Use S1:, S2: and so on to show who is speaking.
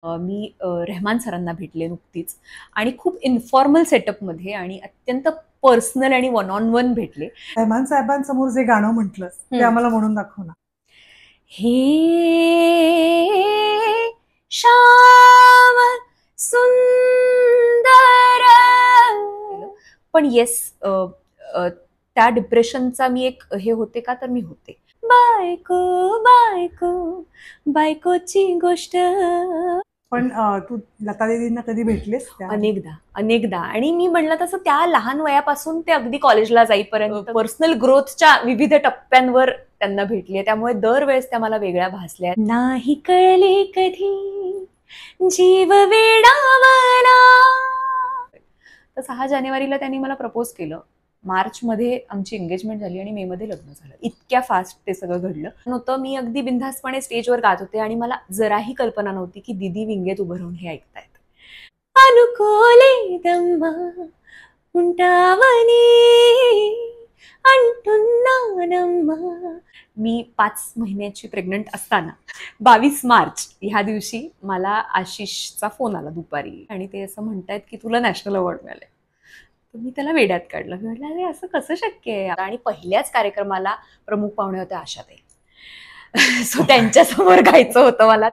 S1: मी रेहमान सरांना भेटले नुकतीच आणि खूप इन्फॉर्मल सेटअपमध्ये आणि अत्यंत पर्सनल आणि वन ऑन वन भेटले.
S2: रेहमान साहेबांसमोर जे गाणं म्हटलंस ते आम्हाला म्हणून दाखव ना.
S1: हे श्याम सुंदर. पण येस, त्या डिप्रेशनचा मी एक हे होते का, तर मी होते. बायको बायको बायकोची गोष्ट.
S2: पण तू लता दीदींना कधी भेटलेस त्या?
S1: अनेकदा अनेकदा. आणि मी म्हणलं तसं त्या लहान वयापासून ते अगदी कॉलेजला जाईपर्यंत पर्सनल ग्रोथच्या विविध टप्प्यांवर त्यांना भेटले. त्यामुळे दरवेळेस त्या मला वेगळ्या भासल्या. नाही कळले कधी जीव वेडावला. तर 6 जानेवारीला त्यांनी मला प्रपोज केलं. मार्चमध्ये आमची एंगेजमेंट झाली आणि मेमध्ये लग्न झालं. इतक्या फास्ट ते सगळं घडलं नव्हतं. मी अगदी बिनधास्तपणे स्टेजवर गात होते आणि मला जराही कल्पना नव्हती की दीदी विंगेत उभं राहून हे ऐकतायत. అనుకోలేదమ్మా ఉంటావని अंटुन्नानम्मा. मी 5 महिन्याची प्रेग्नंट असताना 22 मार्च ह्या दिवशी मला आशिषचा फोन आला दुपारी आणि ते असं म्हणतायत की तुला नॅशनल अवॉर्ड मिळाले. तर मी त्याला वेड्यात काढलं. मी म्हटलं अरे असं कसं शक्य आहे. आणि पहिल्याच कार्यक्रमाला प्रमुख पाहुणे होते आशाताई. सो त्यांच्यासमोर गायचं होतं मला.